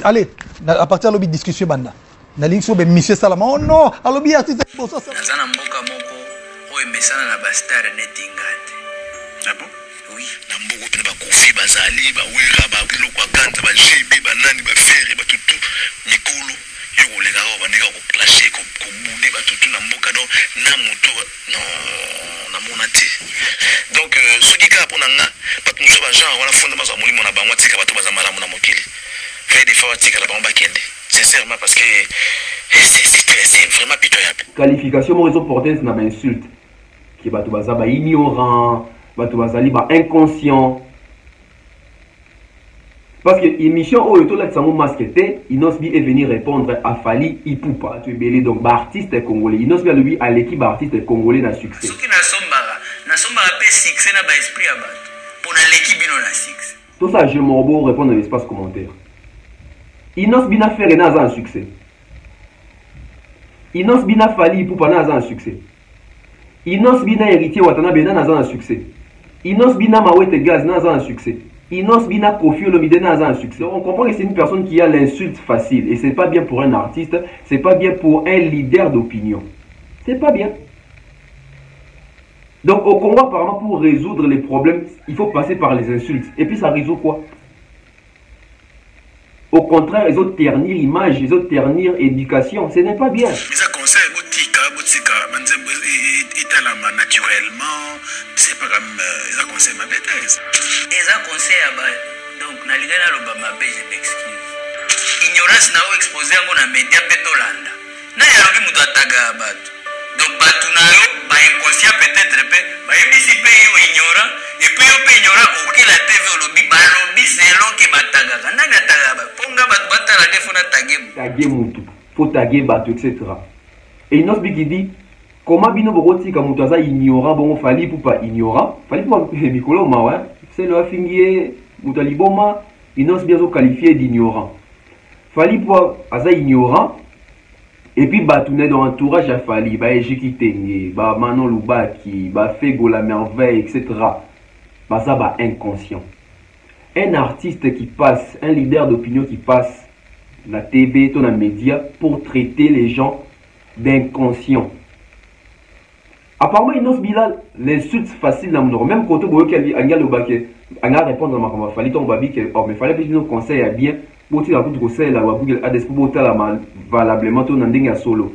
Allez, à partir de la discussion, banda. Na ligne sur monsieur Salama. Oh non, alors bien artiste. Nazana mboka moko oyo mesana na bastar netingate. Ah bon? Oui. Na mboka pena ba kofi bazali ba wera ba biloko akanta ba jibe ba nani ba fere ba tutu mikolo yo kolega ko bandika ko clasher ko bude ba tutu na mboka no na moto no na monati. Donc soki ka pona nga ba tunso ba gens wana fonda mazo mulimo na bango tika ba to baza malamu na mokili. Fait des fois tika la bango bakende. Sincèrement parce que c'est vraiment pitoyable. Qualification mon raison portée c'est une insulte. Qui va tout baza ba ignorant, va tout bazali ba inconscient. Parce que émission où tout là ça mon masqueté, Inosbi est venu répondre à Fally Ipupa. Tu es belé donc ba artiste congolais. Inosbi a lui à l'équipe artiste congolais na succès. Ce qui na sombara pe succès na ba esprit à battre. Pour na l'équipe bino na succès. Tout ça je m'en répondre dans l'espace commentaire. Inosbi na fait na un succès. Inosbi na Fally Ipupa na un succès. Inosbi na héritier Watanabe na un succès. Inosbi na Mawete Gaz na un succès. Inosbi na Koffi Olomide na un succès. On comprend que c'est une personne qui a l'insulte facile et c'est pas bien pour un artiste, c'est pas bien pour un leader d'opinion. C'est pas bien. Donc au Congo apparemment pour résoudre les problèmes, il faut passer par les insultes. Et puis ça résout quoi? Au contraire, ils ont ternir image, ils ont ternir éducation. Ce n'est pas bien. Ça conseille botika, naturellement. C'est pas comme ça conseille ma bêtise. Et ça conseille donc na ligana loba mabe je m'excuse. Ignorance na o exposer ngo na media petolanda. Na ya lobi mutu ataga batu. Donc batu na yo ba inconscient peut-être pe ba ebisi pe yo ignorant et puis yo pe ignorant auquel la TV lobi ba lobi selon que bataga. Na gataga ba ponga batu batala defona tagem. Taguer mutu, faut taguer batu etc. Et Inosbi qui dit comment bino bokoti ka mutu aza ignorant bongo Fally Ipupa ignorant. Fally Ipupa mikolo mawa, c'est le afingier mutu liboma Inosbi azo qualifié d'ignorant. Fally Ipupa aza ignorant. Et puis batouné dans l'entourage à Fally, bah Ejiki Tenge, bah Manon Lubaki, bah Fego la merveille, etc. Bah ça bah inconscient. Un artiste qui passe, un leader d'opinion qui passe la TV, ton média pour traiter les gens d'inconscients. Apparemment Inosbi là l'insulte facile dans mon même côté boyo qui a Lubaki, a répondre à ma Fally ton babi que oh mais fallait que nos conseils à bien. Boti la coup conseil la wabuge a des bota la mal valablement ton ndinga solo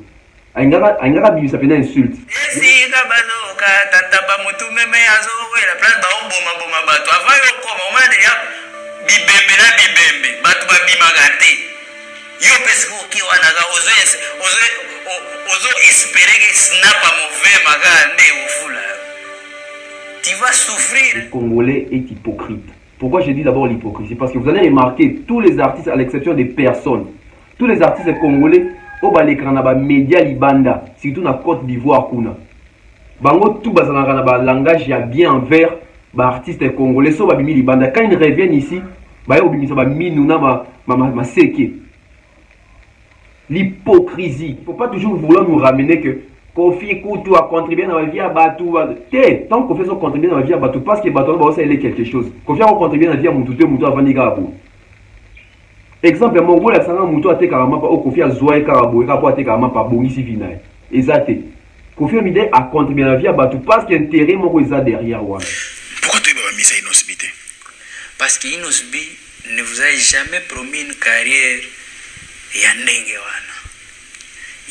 angara bi ça pena insulte si ka bazoka tata ba mutu meme azo la place ba boma bato avant yo koma o mane ya bibembe na bibembe bato ba bimagate yo pesko ki wana ga ozo espérer que snap a mauvais magande ofula tu vas souffrir. Le Congolais est hypocrite. Pourquoi je dis d'abord l'hypocrisie? Parce que vous allez remarquer, tous les artistes, à l'exception des personnes, tous les artistes congolais, au bas l'écran, na média libanda, surtout na Côte d'Ivoire, kuna. Bango tout bas na langage ya bien envers artistes congolais, so bimi libanda. Quand ils reviennent ici, ba yo bimi ba minuna ma seke. L'hypocrisie. Il ne faut pas toujours vouloir nous ramener que Koffi Kutu a contribué dans la vie à Batou. Tant que Koffi a contribué dans la vie à Batou, parce que Batou va aussi aller quelque chose. Koffi a contribué dans la vie à Moutou avant de Garabou. Exemple, mon rôle, c'est que Moutou a été carrément pas au Koffi a Zoé Karabou, et a été carrément pas bon ici, Vinaï. Exact. Koffi a contribué dans la vie à Batou, parce qu'il y a intérêt, mon rôle, est derrière. Pourquoi tu as mis ça Inosbi? Parce que Inosbi ne vous a jamais promis une carrière yandenge wana.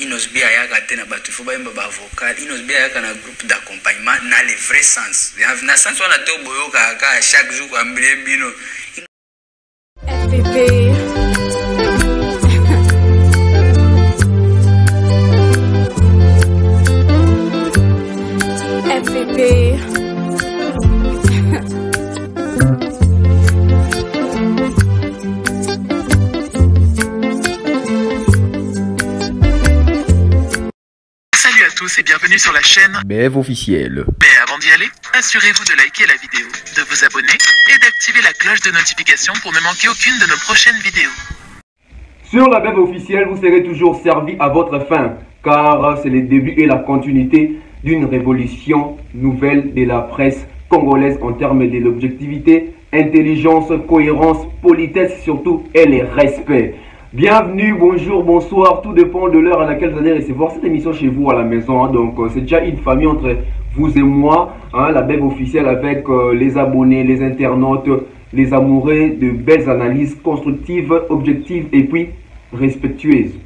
Inosbi ayaka tena batu fo bayemba ba vocal. Inosbi ayaka na groupe d'accompagnement na le vrai sens. Na sens wana te boyoka ka chaque jour kwa mbele bino. FPP. FPP. Salut à tous et bienvenue sur la chaîne BF officiel. Mais avant d'y aller, assurez-vous de liker la vidéo, de vous abonner et d'activer la cloche de notification pour ne manquer aucune de nos prochaines vidéos. Sur la BF officielle, vous serez toujours servi à votre fin, car c'est le début et la continuité d'une révolution nouvelle de la presse congolaise en termes de l'objectivité intelligence, cohérence, politesse surtout et le respect. Bienvenue, bonjour, bonsoir, tout dépend de l'heure à laquelle vous allez recevoir cette émission chez vous à la maison. Donc c'est déjà une famille entre vous et moi, la BEV officielle avec les abonnés, les internautes, les amoureux de belles analyses constructives, objectives et puis respectueuses.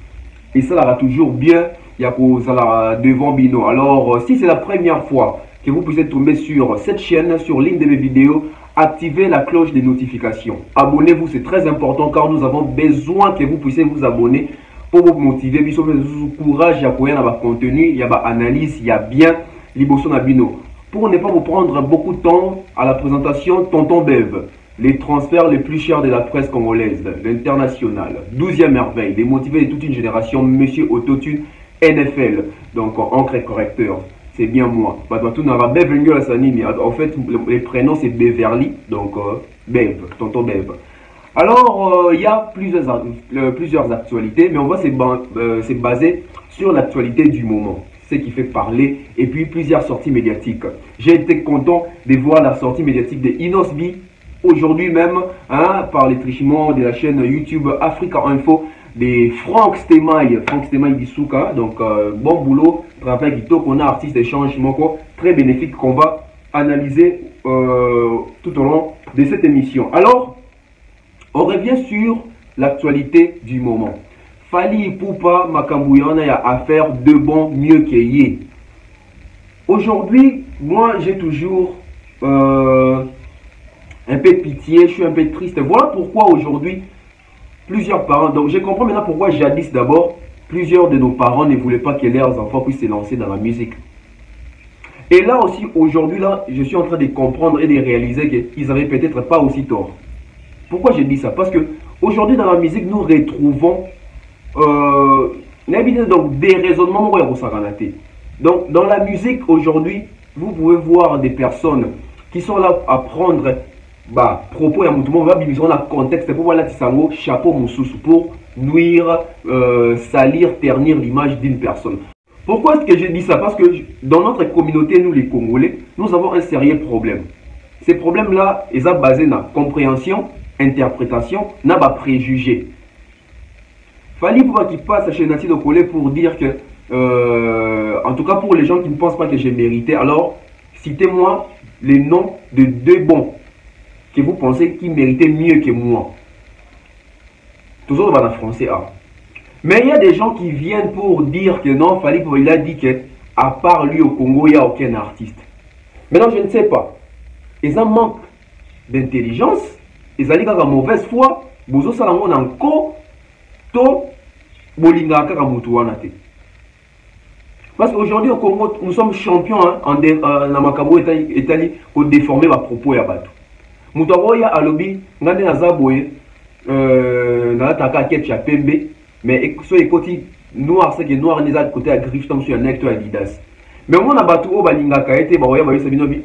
Et ça là toujours bien, il y a pour ça devant Bino. Alors si c'est la première fois que vous pouvez tomber sur cette chaîne, sur l'une de mes vidéos, activez la cloche des notifications. Abonnez-vous, c'est très important car nous avons besoin que vous puissiez vous abonner pour vous motiver. Puis vous courage, il y a quoi, il y a contenu, il y a analyse, il y a bien Liboso Nabino. Pour ne pas vous prendre beaucoup de temps à la présentation, Tonton Bev, les transferts les plus chers de la presse congolaise, l'international, 12e merveille, les motivés de toute une génération, Monsieur Autotune, NFL, donc encre correcteur. C'est bien moi. En fait, les prénoms c'est Beverly, donc Bev, Tonton Bev. Alors, il y a plusieurs actualités, mais on voit c'est basé sur l'actualité du moment, ce qui fait parler, et puis plusieurs sorties médiatiques. J'ai été content de voir la sortie médiatique de Inosbi, aujourd'hui même, par les trichements de la chaîne YouTube Africa Info, de Franck Stemaille d'Issouka, donc bon boulot, travail Guito, qu'on a artiste d'échange, très bénéfique qu'on va analyser tout au long de cette émission. Alors, on revient sur l'actualité du moment. Fali Ipupa Makambuyana, il y a affaire de bon mieux qu'ayé. Aujourd'hui, moi j'ai toujours un peu pitié, je suis un peu triste. Voilà pourquoi aujourd'hui, plusieurs parents, donc je comprends maintenant pourquoi jadis d'abord, plusieurs de nos parents ne voulaient pas que leurs enfants puissent se lancer dans la musique. Et là aussi, aujourd'hui, là, je suis en train de comprendre et de réaliser qu'ils n'avaient peut-être pas aussi tort. Pourquoi je dis ça? Parce que aujourd'hui dans la musique, nous retrouvons donc, des raisonnements. Donc dans la musique aujourd'hui, vous pouvez voir des personnes qui sont là à prendre propos, on va biviser un contexte pour voir la tisango, chapeau moussous pour nuire, salir, ternir l'image d'une personne. Pourquoi est-ce que je dis ça? Parce que dans notre communauté, nous les Congolais, nous avons un sérieux problème. Ces problèmes-là, ils sont basés sur la compréhension, interprétation, na préjugés. Fali pour qu'il passe chez Nati de Collet pour dire que, en tout cas pour les gens qui ne pensent pas que j'ai mérité, alors citez-moi les noms de deux bons que vous pensez qui méritaient mieux que moi. Toujours dans le français. Mais il y a des gens qui viennent pour dire que non, Fali il a dit que à part lui au Congo, il n'y a aucun artiste. Maintenant, je ne sais pas. Ils ont manque d'intelligence, ils ont une mauvaise foi, ils ont encore to bolinga kaka mutu wana te. Parce qu'aujourd'hui au Congo, nous sommes champions en la makambo etali pour déformer ma propos ya bato. Mutu ya alobi ngande na zaboye na taka ketcha pembe, mais so ekoti noir c'est que noir neza côté à griffe comme sur un necto Adidas. Mais on a bato o balinga ka ete ba oya ba yesa binobi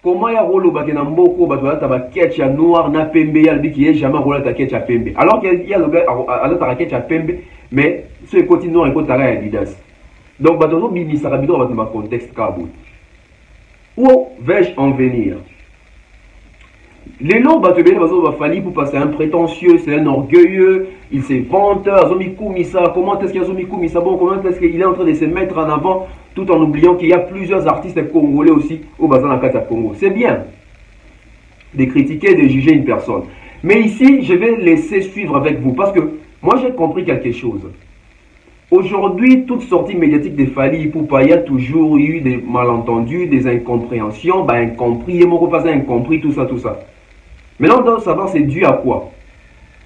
comment ya rolo ba na mboko bato ya taba ketcha noir na pembe ya lobi qui est jamais rola ta ketcha pembe. Alors qu'il y a le gars à la ketcha pembe mais so ekoti noir ekoti taka Adidas. Donc bato no bimi ça rabido ba dans contexte kabo. Où vais-je en venir? Les lots Fali pour passer un prétentieux, c'est un orgueilleux, il s'est vante, comment est-ce qu'il a bon, comment est-ce qu'il est en train de se mettre en avant tout en oubliant qu'il y a plusieurs artistes congolais aussi au Bazan Kata Congo. C'est bien de critiquer, de juger une personne. Mais ici, je vais laisser suivre avec vous parce que moi j'ai compris quelque chose. Aujourd'hui, toute sortie médiatique de Fali Ipupa, il y a toujours eu des malentendus, des incompréhensions, incompris, incompris, tout ça. Maintenant, on doit savoir c'est dû à quoi.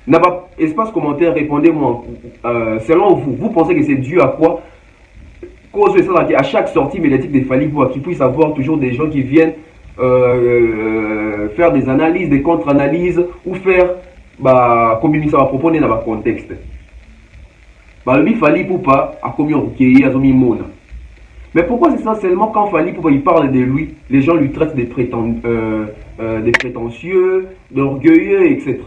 N'a pas espace commentaire, répondez-moi. Selon vous, vous pensez que c'est dû à quoi? Cause de ça, à chaque sortie médiatique de Fali Ipupa, qu'il puisse avoir toujours des gens qui viennent faire des analyses, des contre-analyses, ou faire, comme ça va proposer dans le contexte. Lui, Fali Ipupa a commis un recueilli, a mis mona. Mais pourquoi c'est ça seulement quand Fali Ipupa il parle de lui, les gens lui traitent des prétentieux, d'orgueilleux, etc.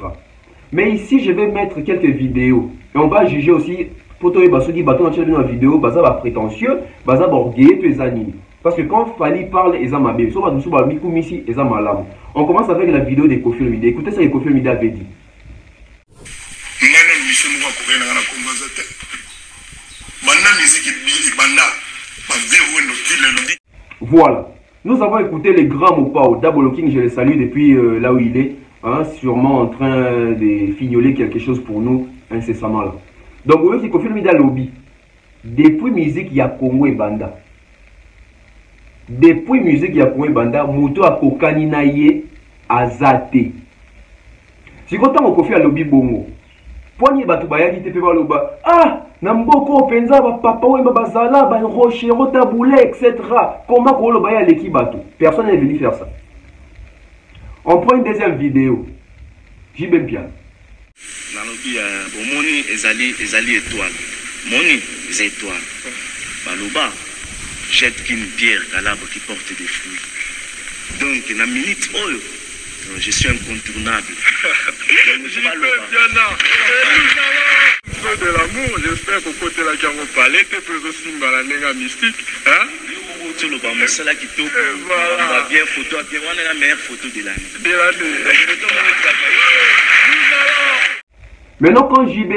Mais ici, je vais mettre quelques vidéos. Et on va juger aussi, pour toi, ceux qui battent dans la vidéo, baza prétentieux, baza orgueilleux, tu es animé. Parce que quand Fali parle, ils ont ma bébé. On commence avec la vidéo de Koffi Olomide. Écoutez ça que Koffi Olomide avait dit. Voilà. Nous avons écouté les grands Mopao. Dabolo King, je le salue depuis là où il est. Hein, sûrement en train de fignoler quelque chose pour nous incessamment là. Donc, vous voyez que Koffi Olomide a lobby. Depuis musique, il y a Congo et Banda. Depuis musique, il y a Congo et Banda. Moto a kokani na ye azate. Si quand on Koffi a lobby bongo. Poignet batu bayaki te pe ba loba. Ah! Namboko penza ba papa wemba bazala ba rocher rotaboulé etc. Comment ko loba ya leki batu. Personne n'est venu faire ça. On prend une deuxième vidéo. Jibem Pian. Nalobi bomoni ezali étoile. Moni les étoiles. Baloba jette qu'une pierre à l'arbre qui porte des fruits. Donc na minute oyo je suis incontournable. De l'amour, j'espère qu'au côté de la Kiango Palais, tu peux aussi me la mystique. Hein? Tu le vois, c'est là qui te voilà. Bien photo, bien on est la meilleure photo de l'année. Maintenant, quand JB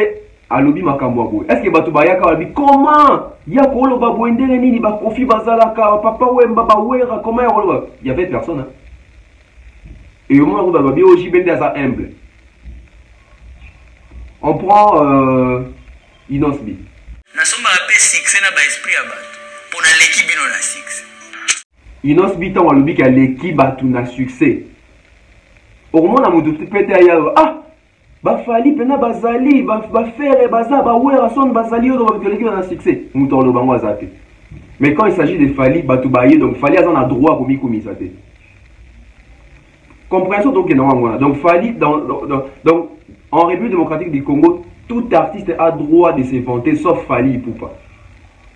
a lobby Makambo, est-ce que Batubaya Kalabi, comment Yakolo Babouendere Nini Bakofi Bazalaka, Papa Wemba Bawera, comment il y avait personne. Hein? Et au moins, on va bien au JB d'Aza humble. On prend Inosbi. Nasomba pe 6 na ba esprit ya bato. Pona l'équipe bino na 6. Inosbi tant walobi ka l'équipe batu na succès. Au moins na mutu pete ya ah ba fali pena bazali ba faire baza ba wera son bazali odo ba l'équipe na succès. Mutu lo bango azate. Mais quand il s'agit de Fali batu baye donc Fali a droit pour komisa te. Compréhension donc non donc Fali donc en République démocratique du Congo, tout artiste a droit de se vanter, sauf Fali Poupa.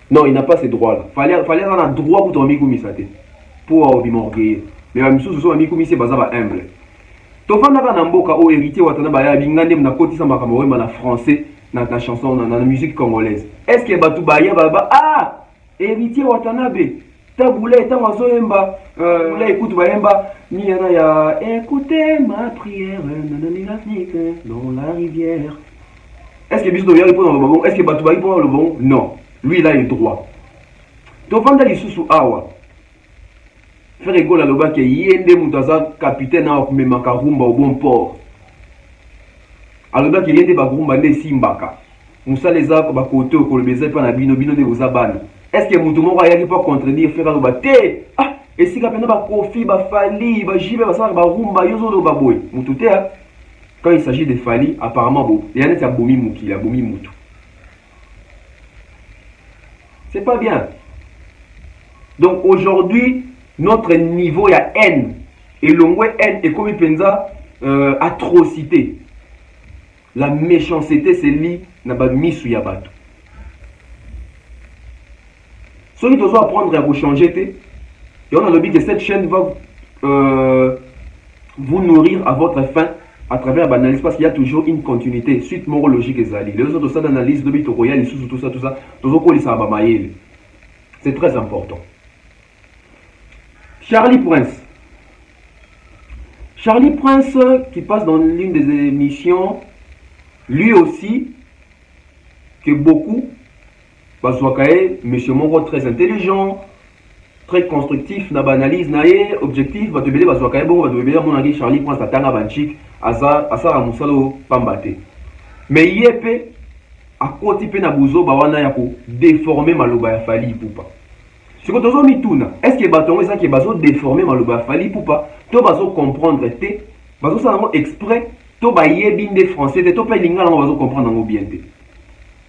Non, il n'a pas ces droits-là. Fali en a droit pour ton Mikoumissate. Pour m'orgueillir. Mais la mission, ce sont Mikoumissé Bazaba humble. Tofana Namboka, au héritier, Watana Baya, Bingandem, Nakoti Sambakamoé, na français, na chanson, na musique congolaise. Est-ce que Batou Baya, Baba, ah, héritier Watanabe, Taboulé, Tamazoemba, là, écoute, Bayemba, Niana ya, écoutez ma prière, dans la rivière. Est-ce que Bisou doit répondre dans le bon? Est-ce que Batou Baya répond dans le bon? Non. Lui, il a le droit. Tofanda Lisusu Awa. Frère Egola Loba qui yende Moutaza, capitaine à Makarumba au bon port. Alors, qui yende Bakarumba ne Simbaka. Moussa les a bakote au Kolbeza pas na bino de vos abans. Est-ce que Moutoumou a pas contredire Frère Loba? Ah! Et si Kapena ba Kofi, ba Fali, ba Jibe, ba Sar, ba Rumba, Yozo do Baboy. Moutouté, quand il s'agit de Fali, apparemment, bon, il y en a qui a Bomi Mouki, il a Bomi Moutou. C'est pas bien. Donc aujourd'hui, notre niveau, il y a haine. Et l'ongwe haine, et comme il pensa, atrocité. La méchanceté, c'est lui, n'a pas mis sous Yabato. Ce qui doit apprendre à vous changer, et on a le but que cette chaîne va vous nourrir à votre faim à travers l'analyse parce qu'il y a toujours une continuité. Suite morologique et zali. Les autres ça d'analyse, le but royal, tout ça, c'est très important. Charlie Prince. Charlie Prince qui passe dans l'une des émissions, lui aussi, que beaucoup, monsieur Moro très intelligent, très constructif, na analyse naé objectif, va te béler bazwakaye bon va te béler mon ami Charlie Prince atanga banchik asa musalo pambate. Mais yepé à côté pe na buzo ba wana ya ko déformer maloba ya Fali Poupa. Ce que tozo mituna, est-ce que batongo ça qui bazo déformer maloba ya Fali Poupa, to bazo comprendre te, bazo ça exprès, to ba yebinde français te, to pa linga na bazo comprendre ngo bien te.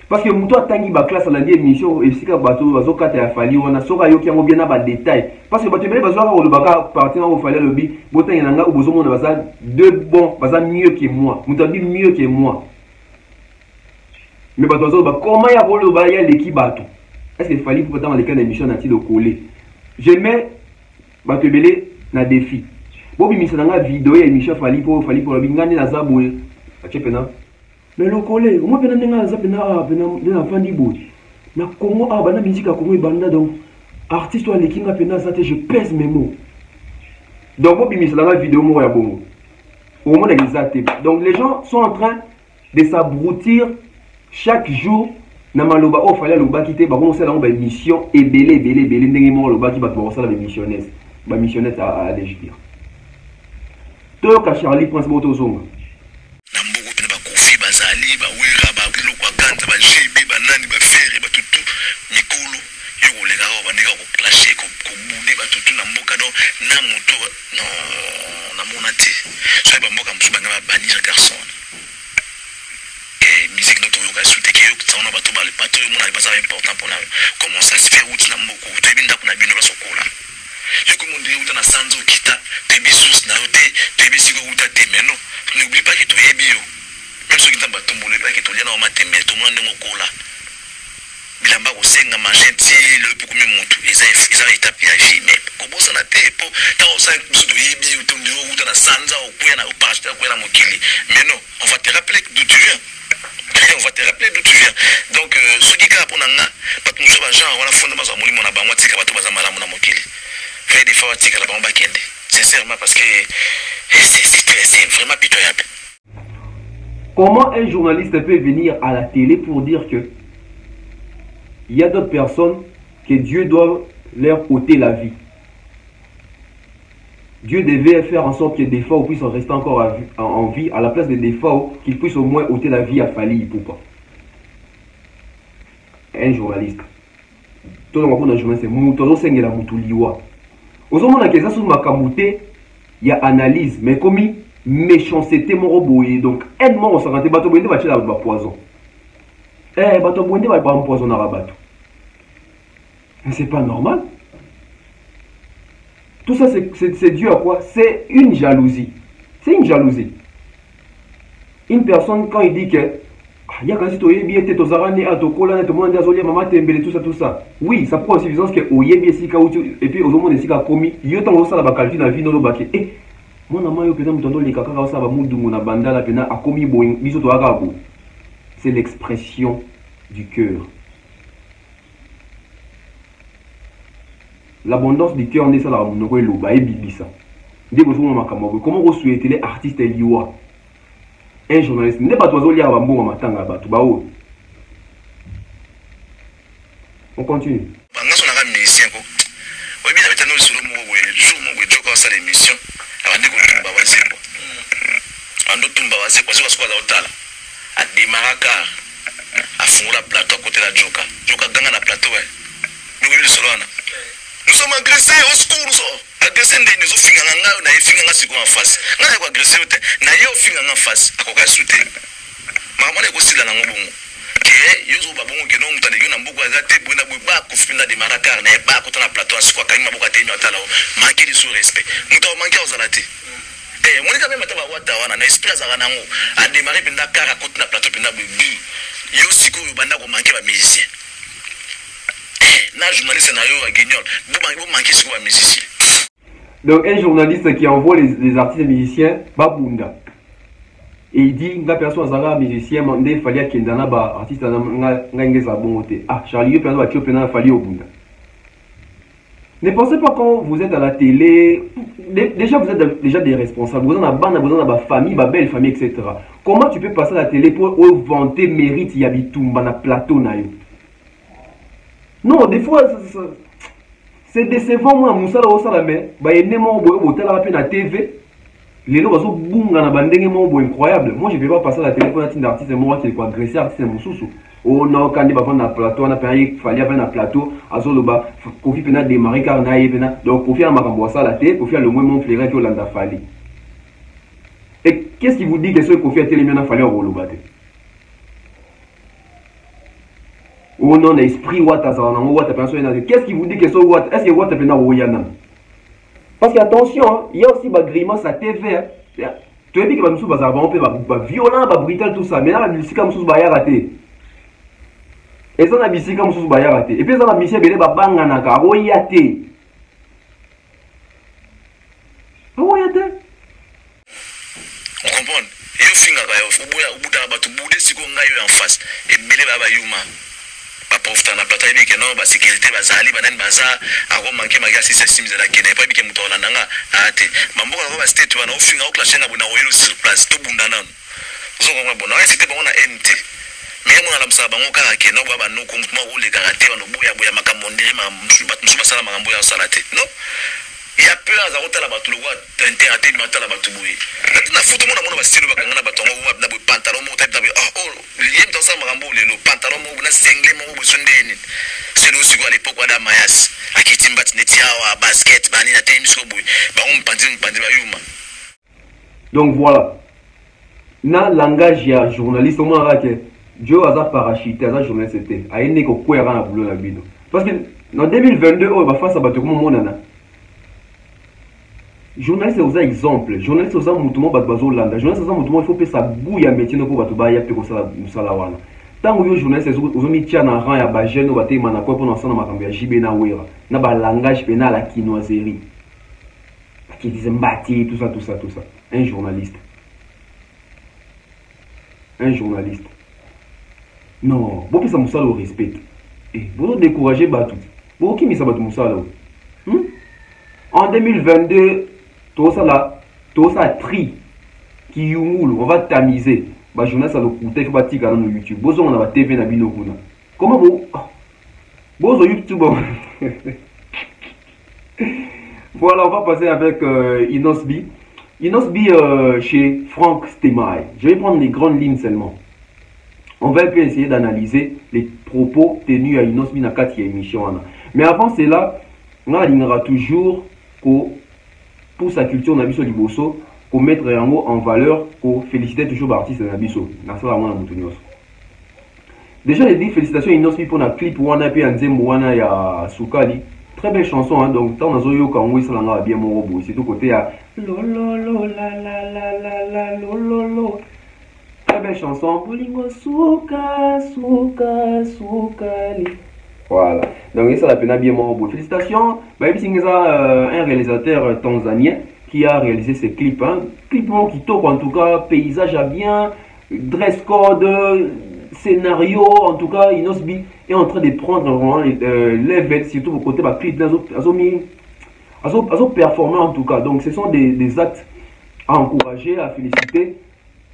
Parce que Moutou a tangi ba classe à la émission et si ka bato bazo kata ya Fali wana soka yoki yango bien na ba détail parce que bato bele bazo ka olobaka partir au Fali lobby botan yananga ou bozo mona baza de bon baza mieux que moi Moutou dit mieux que moi mais bato bazo ba comment ya oloba ya l'équipe bato est-ce que Fali pour dans les cas d'émission na ti de coller je mets bato bele na défi bobi misananga vidéo ya émission Fali pour lobby ngani na zaboué achepena. Mais le collègue, moi, je suis un enfant de na Congo, bana musique à Congo et banda donc. artiste ou Alekinga Penazate, je pèse mes mots. Donc, vous avez mis la vidéo, moi, bon. Au moins, donc, les gens sont en train de s'abrutir chaque jour. Namaloba, oh, fallait le bas quitter, bah, on sait là, on a une mission, et belé, n'ayez le bas qui va commencer la missionnaire. La missionnaire à aller, je dire. Toi, quand Charlie Prince Botozonga. important pour nous. Comment ça se fait où tu n'as pas beaucoup de bien d'accord na bien la sokola. Je commande où tu na sanzo kita, te bisus na ote, te bisigo où tu te meno. N'oublie pas que tu es bio. Même ceux qui t'ont battu mon pas que tu viens au matin mais tout le monde est kola. Bilamba osenga magenti le pour comme mutu. Ils a étape ya jime. Comment ça na te po, ta osa musu de bio tu ndio où tu na sanza au kuya na upasta kuya na mokili. Mais non, on va te rappeler d'où tu viens. On va te rappeler d'où tu viens. Donc, ce qui est pour nous, parce que nous sommes gens, on a fondé dans mon lit, on a bango tika bato baza malamu na mokili. Fait des fois tika la bango bakende. Sincèrement parce que c'est vraiment pitoyable. Comment un journaliste peut venir à la télé pour dire que il y a d'autres personnes que Dieu doit leur ôter la vie? Dieu devait faire en sorte que des fois puissent rester encore en vie, à la place de des fois qu'ils puissent au moins ôter la vie à Fali Ipupa. Un journaliste. Tout le monde journaliste, c'est Moutozo Sengela Moutuliwa. Aux hommes qui sont sur Makamouté, il y a analyse, mais comme méchanceté, moroboye. Donc, aide-moi, on s'en rend bateau bouindé, va tirer la poison. Eh, bateau bouindé va pas empoisonner à bateau. Mais c'est pas normal. Tout ça, c'est dû à quoi? C'est une jalousie. C'est une jalousie. Une personne, quand il dit que il y a quand si tu es bien, tu es à Tokola, tout le monde est maman tembele, tout ça. Oui, ça prend suffisance que Oye bien si et puis au moment de si commis, il y a tant ça la calcul la vie dans le baquet. Eh, mon amant, il peut entendre les caca, ça va moudou, mon abanda, la pena, a commis boing, biso to agabo. C'est l'expression du cœur. L'abondance du cœur n'est ça la monoko et l'oba et bibisa. Dès que vous avez comment vous souhaitez les artistes et liwa? Un journaliste n'est pas toi lié à Bambo Matanga Batu Bao. On continue. Nous sommes agressés au secours, nous sommes agressés nous sommes finger en face. Nous sommes agressés nous finger en face. À quoi soutenir? Maman est aussi là dans mon bon. Que yozo babongo que non mutane yo na mbuko azate buna bwa kufina de marakar na ba ko na plateau asiko kanima boka te nyota lao. Manquer de respect. Muta manquer ozalate. Eh, moni ka même taba wata wana na esprit azaka nango. A démarrer pinda kara ko na plateau pinda bu. Yo siko yo banda ko manquer ba musicien. Donc un journaliste qui envoie les artistes et musiciens Babunda et il dit nga personne zanga musicien mandé fallait qu'il dana ba artiste nga ngeza bonté. Ah Charlie personne va tuer pena fallait au Bunda. Ne pensez pas quand vous êtes à la télé, déjà vous êtes déjà des responsables, vous en avez bande, vous en avez famille, ma belle famille, etc. Comment tu peux passer à la télé pour vanter mérite yabitumba na plateau na yo? Non, des fois, c'est décevant, moi, Moussala au Salamé, bah, il y a un TV, les lois sont boum, dans la bande, incroyable. Moi, je ne vais pas passer à la télé pour un artiste, moi, qui est agressé, artiste, mon sous. Oh non, quand il va prendre un plateau, on a payé, il fallait avoir un plateau, à Zoloba, Kofi Pena démarrer, car naïe, donc Kofi a marqué ça la télé, Kofi a le moins mon flairé que l'on a fallu. Et qu'est-ce qui vous dit que ce Kofi a télé, maintenant, fallait au Rolobate? Oh non, l'esprit Wata, qu'est-ce qui vous dit que ce Wata, est-ce que Wata peut n'a parce qu'attention, il y a aussi des grimaces à TV. Tu as dit que nous sommes violents, brutal, tout ça. Mais là, nous sommes ratés. Et ça, nous sommes ratés. Et puis, ça, nous sommes bangana, royate. Royate. On comprend. Et au final, au bout d'un bateau, boudé, si on a eu en face. Et belé baba yuma. baprofita na plateau yebi ke non basécurité bazali banani baza akomanke makasi sesimizela kene po yebi ke moto olandanga ate bamboka nako bastate bana ofinga oklashenga bona oyelo sur place tobunda nano ozokonga bona oyesite bango na nt mais mona lamsa bango kaka ke no baba no ko mutu moko olekaka te bano boya makambo ndiri bato mosusu basala makambo ya osala te non ya peu aza kotala bato lokwa tintin ate matala bato boye na foto mona mona basilo bakanga na bato yango na boye pantalon moko tabi liye mto osala makambo lelo pantalon moko na sengle moko boso ndeni selo osiko à l'époque wada mayas akiti mbati neti awa basket bani na te misko boye bango mpandi bayuma. Donc voilà, na langage ya journaliste au moins que Joe aza parachute aza journaliste c'était aine ko kwera na boulot na bino parce que en 2022 on va face à bato comme monana journaliste aux exemple journaliste aux mutumo bato bazolanda journaliste aux mutumo il faut pesa bouya métier no ko bato ba ya pe ko sala musala wana tango yo journaliste aux mitia na rang ya ba jeune o batema na ko pona sana makambo ya jibe na wera na ba langage pénal la quinoiserie qui disait mbati tout ça un journaliste non vous pouvez ça au respect et vous décourager batou vous qui mis ça batou musala en 2022 tout ça tri qui yumulu on va tamiser ba journaliste le coûter faut batika dans YouTube bozo on a TV na bino kuna comment vous bozo YouTube voilà on va passer avec Inosbi chez Franck Stemai. Je vais prendre les grandes lignes seulement. On va un peu essayer d'analyser les propos tenus à Inosbi na 4e émission. Mais avant cela, on alignera toujours pour sa culture Nabiso Liboso, pour mettre en valeur, pour féliciter toujours l'artiste Nabiso. Déjà, j'ai dit félicitations à Inosbi pour la clip Wana P Anzembo Wana ya Sukali. Très belle chanson, hein? Donc tant dans Oyo Kangwe ça l'a bien mon robot. C'est tout côté à lolo la lolo. Très belle chanson. Bolingo suka. Voilà. Donc ça la peine bien mon robot. Félicitations. Baby Singeza, un réalisateur tanzanien qui a réalisé ces clips. Hein? Clip qui toque en tout cas, paysage à bien, dress code, scénario en tout cas Inosbi est en train de prendre vraiment level surtout au côté de la clip azo performer en tout cas donc ce sont des actes à encourager à féliciter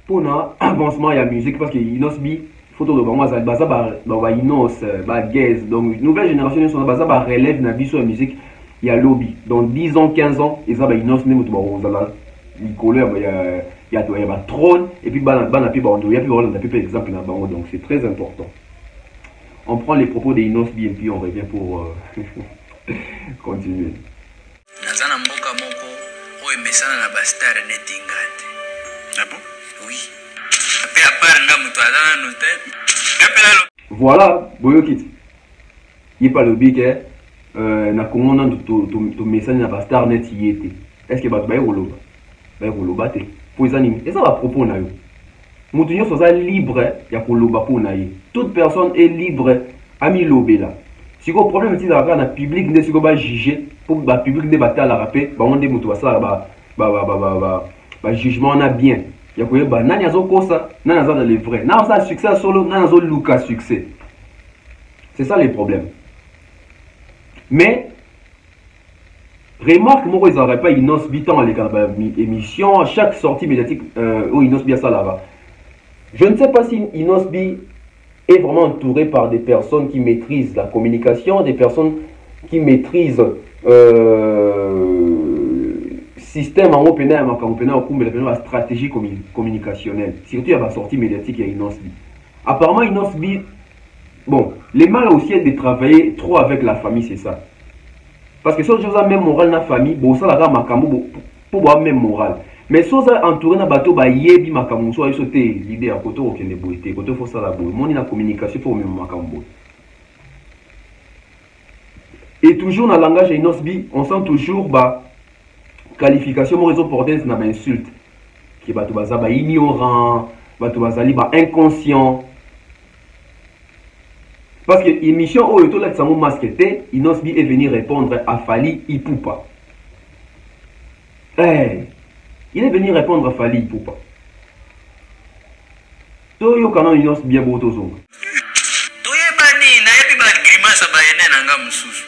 pour l'avancement de la musique parce que Inosbi photo de Bangwa baza ba Inos ba Gez donc nouvelle génération sont baza ba relève na biso la musique il y a lobby dans 10 ans 15 ans et ça ba Inos ne mutu ba ozala licoleur il y a un trône et puis il y a un exemple donc c'est très important. On prend les propos de Inosbi et puis on revient pour continuer. Nazana mboka moko o emesana na bastar netingate. Ah bon? Oui. Après à part nga muto azana note. Voilà, boyokit. Il pas le big na komona to message na bastar net yete. Est-ce que ba yoloba? Ba yoloba te. Et ça va propos na yo. Moutounyo soza libre ya koloba po na ye. Toute personne est libre à mi lobela. Si le problème est dans le public, ne siko ba juger pour le public ne ba tala rapé, ba onde mutu ça ba jugement na bien. Ya ko ba nani azo kosa, nani azo le vrai. Na ça succès solo, nani azo luka succès. C'est ça le problème. Mais remarque, moi, ils n'auraient pas Inosbi dans les émissions, chaque sortie médiatique où Inosbi a ça là-bas. Je ne sais pas si Inosbi est vraiment entouré par des personnes qui maîtrisent la communication, des personnes qui maîtrisent système en open air, la stratégie communicationnelle. Surtout, il y a la sortie médiatique et Inosbi. Apparemment, Inosbi, bon, les mal aussi est de travailler trop avec la famille, c'est ça. Parce que si on a même moral dans la famille, bon, ça la makambo pour avoir même moral. Mais si on a entouré na bateau, bah yebi makambo, soit sauter l'idée à côté au kende boité, côté faut ça la boue. Mon la communication pour même makambo. Et toujours dans le langage Inosbi, on sent toujours bah qualification, mon réseau porté c'est une insulte. Qui bateau baza bah ignorant, bateau bazali bah inconscient. Parce que l'émission où il est masqué, Inosbi est venu répondre à Fali Ipupa. Hey, il est venu répondre à Fali Ipupa. Toye bani na yebi bagrimase bayene nanga mosusu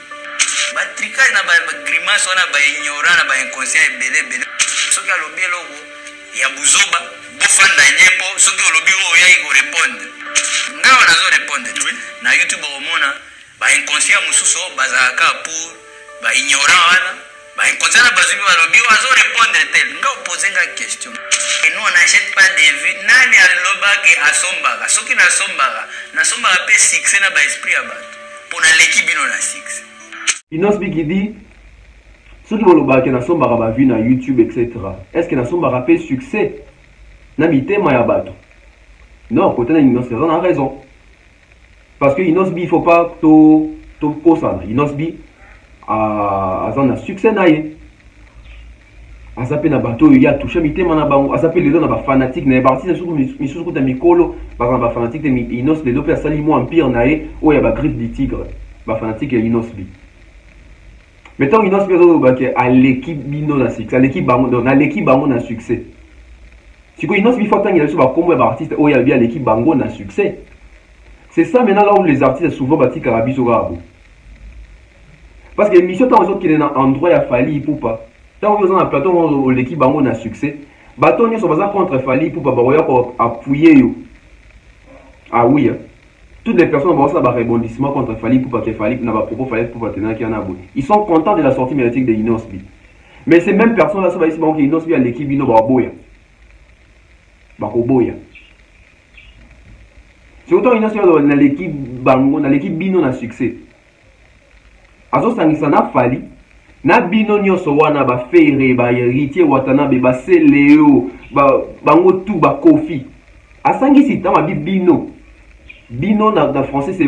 batrikage na bagrimase wana baignorant na bainconscient ebele soki alobi eloko ya buzoba bofanda nyepo soki olobi oyo oyaki korepondre ngawa nazorepondre na youtube okomona bainconscient mosusu oyo bazalaka pour baignorant wana bainconscient na bazwi balobi oyo azorepondre tel nga opose nga question et nous on n'achète pas des vues nani alobaki asombaka soki nasombaka pe succès na baesprit ya bato mpona leki bino na succès Inosbi qui dit ceux qui vont le nasombaka ba vue na YouTube etc. Est-ce que nasombaka pe succès na mitema ya bato? Non, côté na Inosbi on a raison. Parce que Inosbi il faut pas to kosana. Inosbi azan na succès na ye. Azape na bato ya touché mitema na bango, azape les na ba fanatique na parti na suku misusu ta mikolo, par exemple ba fanatique de Inos les lope sali mo empire na ye o ya ba griffe du tigre. Ba fanatique ya Inosbi. Mettons Inosbi à l'équipe bino na succès, à l'équipe bango na l'équipe bango na succès. Si quoi Inosbi faut tant il a sur ba combo ba artiste o ya bien l'équipe bango na succès. C'est ça maintenant là où les artistes souvent bâti Karabiso Rabo. Parce que l'émission tant aux autres qui est dans endroit ya Fali pour pas. Tant que vous avez un plateau où l'équipe bango a succès, bâton sont basés contre Fali pour pas appuyer yo. Ah oui, hein. Toutes les personnes vont avoir un rebondissement contre Fali pour pas que Fali n'a pas propos Fali pour pas tenir qui en a beau. Ils sont contents de la sortie médiatique de Inosbi. Mais ces mêmes personnes là sont ici bon que Inosbi à l'équipe bino baboya. Bakoboya. C'est autant Inosbi dans l'équipe bango, dans l'équipe bino a succès. Azo sangisana Fali. Na bino nyonso wana ba fere ba héritier watanabe ba seleo bango tout ba kofi asangisi tama bino na français c'est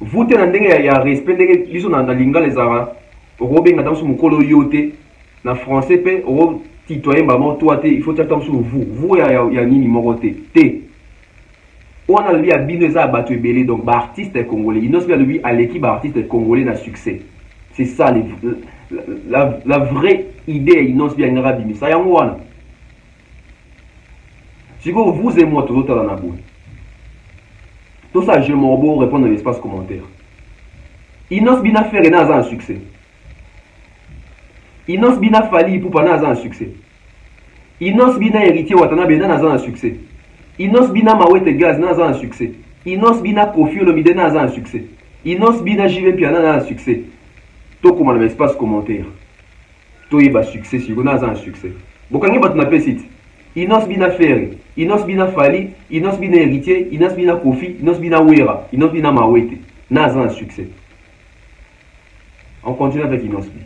vous te na ndenge ya respect ndenge biso na linga les ara robenga tamsu mukolo yote na français pe ro titoyen ba mo toi te il faut tata tamsu vous ya nini moko te on a lui a bino eza bato ebele donc ba artiste congolais Inos bien lui à l'équipe artiste congolais na succès. C'est ça la vraie idée Inos bien ngarabi ça yango wana. Si vous et moi tout dans la boue. Tout ça je m'en beau répondre dans l'espace commentaire. Inos bina faire na un succès. Inos bina Fali pour pas na un succès. Inos bina héritier watanabe na un succès. Inos bina mawete gaz na un succès. Inos bina Kofi Olomide na un succès. Inos bina JV Piana na un succès. Tout comme dans l'espace commentaire. Tout y va succès si vous n'avez un succès. Bokangi bat na pesit. Inos bina Ferre, Inos bina Fali, Inos bina héritier, Inos bina Kofi, Inos bina Wera, Inos bina Mawete. N'a un succès. On continue avec Inos bi.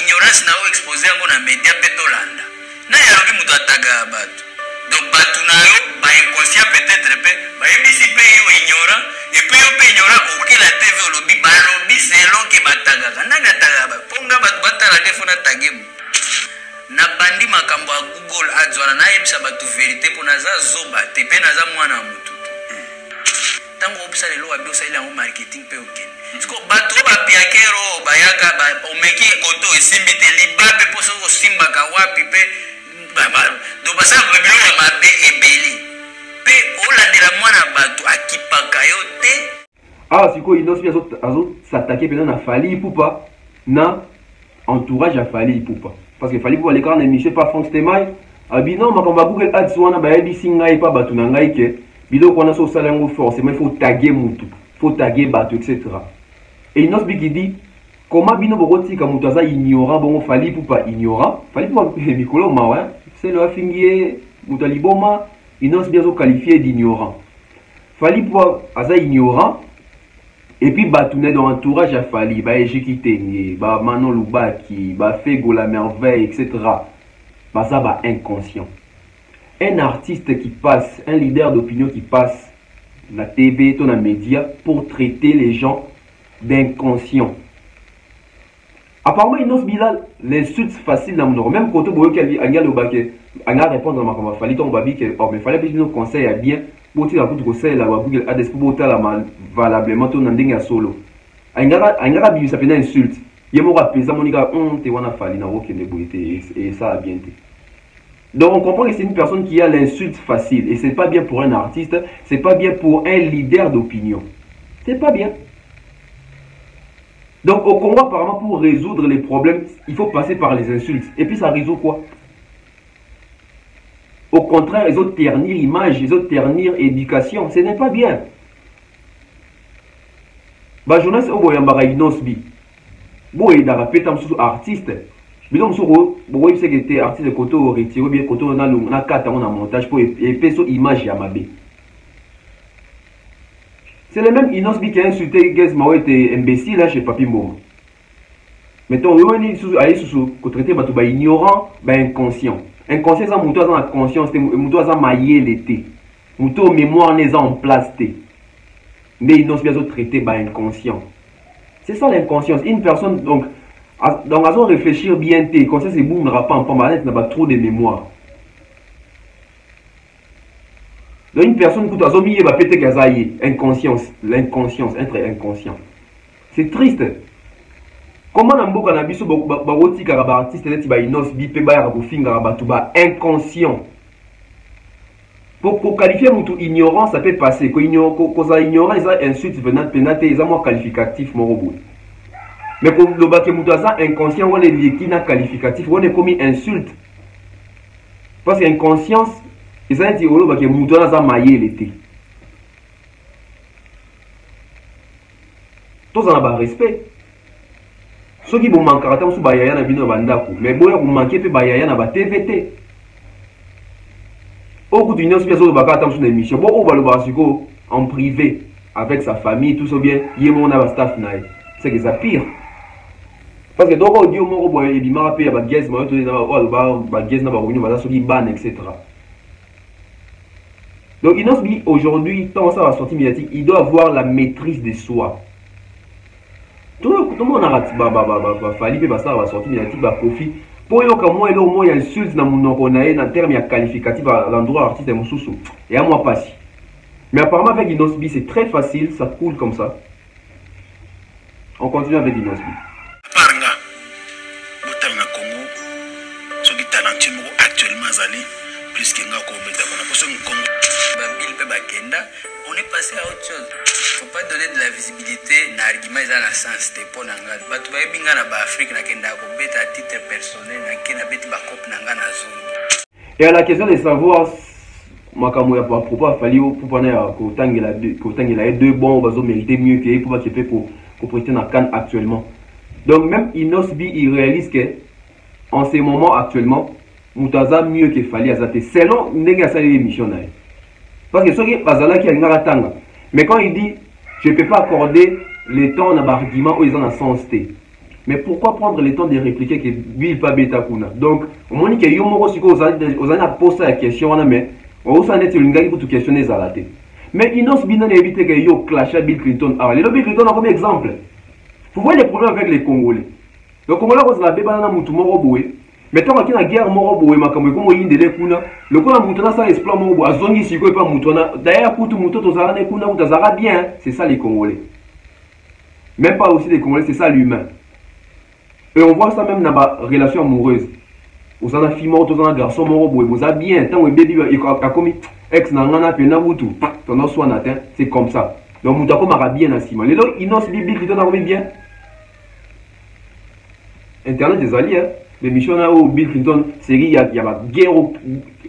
Ignorance na o exposé ngo na media petolanda. Na ya lobi muto ataga batu. Donc batu na yo ba inconscient peut-être pe ba ebisi pe yo ignorant et puis yo pe ignorant auquel la TV lobi ba lobi selon que bataga. Nanga taga ba ponga batu batala defona tagemu. Na bandi makambo ya Google Ads wana na yebisa batu vérité pona za zoba te pe na za mwana mutu. Tango opisa lelo wa biosa ile en marketing pe okene. Siko bato ba piakero bayaka ba omeki koto esimbi te libabe poso ko simba ka wapi pe do basa ba bilo ya mabe ebeli. Pe olandela mwana bato akipaka yo te. Ah siko Inos bi azo s'attaquer pena na Fali Ipupa na entourage à Fali Ipupa. Parce que Fali Ipupa les quand émission pas Franck Stemai abino makamba Google Ads wana ba yebisi ngai pa bato na ngai ke biloko wana so salango forcément il faut taguer mutu, faut taguer bato etc. Et Inos bi qui dit comment bino bokoti ka mutu aza ignorant bongo Fali Ipupa ignorant Fali Ipupa mikolo mawa c'est le afingier mutu liboma Inos bi azo qualifié d'ignorant Fali Ipupa aza ignorant. Et puis, batou dans l'entourage à Fali, bah, Ejikitenge, bah, Manon Loubaki, bah, Fego la merveille, etc. Bah, ça va inconscient. Un artiste qui passe, un leader d'opinion qui passe, la TV, ton média, pour traiter les gens d'inconscients. Apparemment, Inos Bilal, l'insulte facile dans mon même côté, vous voyez qu'il y a le baquet, il y a répondre à ma Fali, ton babi, mais fallait que nous conseille à bien. Pour dire que conseil là Google Ads pour botter la valablement ton ndenge solo angara bi ça fait une insulte yemo rapesa monika on te wana Fali na okende boité et ça a bien été Donc on comprend que c'est une personne qui a l'insulte facile. Et c'est pas bien pour un artiste, c'est pas bien pour un leader d'opinion. C'est pas bien. Donc au Congo, apparemment, pour résoudre les problèmes, il faut passer par les insultes. Et puis ça résout quoi? Au contraire, ils ont ternir image, ils ont ternir éducation. Ce n'est pas bien. Bah, journaliste, au boyambara inosbi. Boy, d'arapeta, m'sou artiste. Bidon m'sou, boy, c'est que t'es artiste de côté au retiré, bien côté on a 4 ans en montage pour épée sur image yamabe. C'est le même inosbi qui a insulté Gazmao était imbécile là chez Papi Mboma. Mettons, on est sous traité bah ignorant, bah inconscient. Inconscient, c'est mouton dans la conscience, mouton dans maillé l'été. Mouton mémoire n'est en place. Mais ils n'ont pas traité bah inconscient. C'est ça l'inconscience. Une personne, donc à réfléchir bien, t'es conscience c'est boum, n'aura pas en permanence, n'a pas trop de mémoire. Donc une personne qui a mis peut-être qu'elle inconscience, l'inconscience, être inconscient. C'est triste. Comment on a vu que les artistes inconscient. Pour qualifier mon ignorant, ça peut passer. Quand ignorant, ils ont insulte venant pénate, ils ont moins qualificatif. Mais quand le bac est inconscient, on est lié qualificatif, on est commis insulte. Parce qu'inconscience, ils ont dit que le bac est mouton dans un maillé l'été. Tous en ont respect. Ceux qui vont manquer à temps sous Bayaya na bino bandako, mais boya vous manquez pe Bayaya na ba TVT. Au bout d'une autre personne baka attendre sur l'émission, bon on va le voir en privé avec sa famille tout ça bien, yemo na ba staff nae. C'est que ça pire. Parce que donc audio moko boya et bima pe ba guest ma to na ba guest na ba réunion ba so ki ban etc. Donc Inosbi aujourd'hui tant ça va sortir médiatique, il doit avoir la maîtrise de soi. Tout le monde a fallu que ça va sortir médiatique va profit pour yo comme moi et au moins insulte na monoko na en terme ya qualificatif à l'endroit artiste mususu et à moi passi. Mais apparemment avec Inosbi c'est très facile, ça coule comme ça. On continue avec Inosbi. Paranga botal na Congo ce qui talentueux actuellement zali plus que nga ko meta na poso Congo ba bil pe ba kenda, on est passé à autre chose. Faut pas donner de la visibilité na argument za na sens te pona nga batu ba binga na ba Afrique na kenda ko beta à titre personnel na kena beti ba cop na nga na zone. Et à la question de savoir makamou ya à propos fali pour pana ko tangela deux bons bazo mériter mieux que pour pas pour prêter na CAN actuellement. Donc même Inosbi il réalise que en ces moments actuellement Moutaza mieux que Fali Azate selon ndenge sa émission na. Parce que ceux qui bazala qui a ngara tanga. Mais quand il dit je ne peux pas accorder le temps à l'argument où ils ont un sens T. Mais pourquoi prendre le temps de répliquer que lui il pas bêta kuna. Donc au moment que yo moko siko aux ana poser la question mais on s'en est une gars pour tout questionner zalaté. Mais Inosbi n'a évité que yo clash Bill Clinton. Ah, le Bill Clinton a comme exemple. Vous voyez les problèmes avec les Congolais. Le Congolais on a bébé na mutu moko boé. Mais tant qu'il y a une guerre moko boé makambo comme yindele kuna. Le kuna mutu na sa exploit moko boé azongi siko pas mutu na. D'ailleurs pour tout mutu to zara kuna mutu zara bien, c'est ça les Congolais. Même pas aussi les Congolais, c'est ça l'humain. Et on voit ça même dans la relation amoureuse. Vous avez une fille morte, vous avez un garçon mort, vous avez bien, tant que bébé a commis ex nangana pena mutu, ton soin atteint, c'est comme ça. Donc mutu a bien à Simon. Les autres, ils n'ont biblique, ils ont bien. Internet des alliés, les missions là où Bill Clinton, série, il y a la guerre,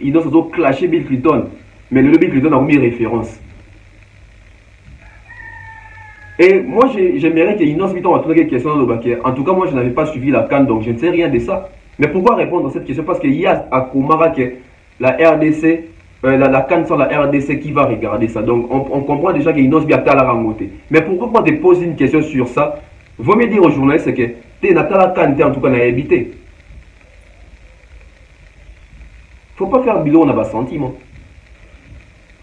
ils ont clashé Bill Clinton. Mais le Bill Clinton a mis référence. Et moi, j'aimerais qu'il y ait une autre question dans le baquet. En tout cas, moi, je n'avais pas suivi la CAN, donc je ne sais rien de ça. Mais pourquoi répondre à cette question? Parce qu'il y a à Komara que la RDC, la CAN sans la RDC qui va regarder ça. Donc, on comprend déjà qu'il y a une autre biata à la rangoté. Mais pourquoi quand tu poses une question sur ça, vaut mieux dire aux journalistes que tu n'as pas la CAN, en tout cas, n'a évité. Faut pas faire bilan, on a pas sentiment.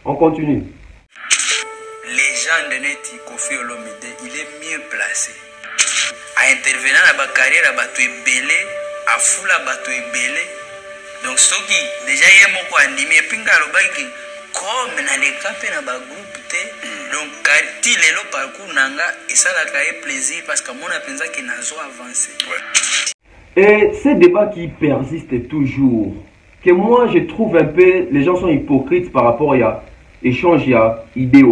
On continue. Les gens de Neti Kofi Olomide, il est mieux placé à intervenir dans la carrière à bateau belé, à fou la bateau belé. Donc ceux qui déjà y mon quoi animé pinga le baki comme dans les capes dans ba groupe té. Donc ti lelo parcours nanga et ça la carrière plaisir parce que mon apenza qui n'a zo avancé. Et ces débats qui persistent toujours. que moi je trouve un peu, les gens sont hypocrites par rapport à échange, à idée.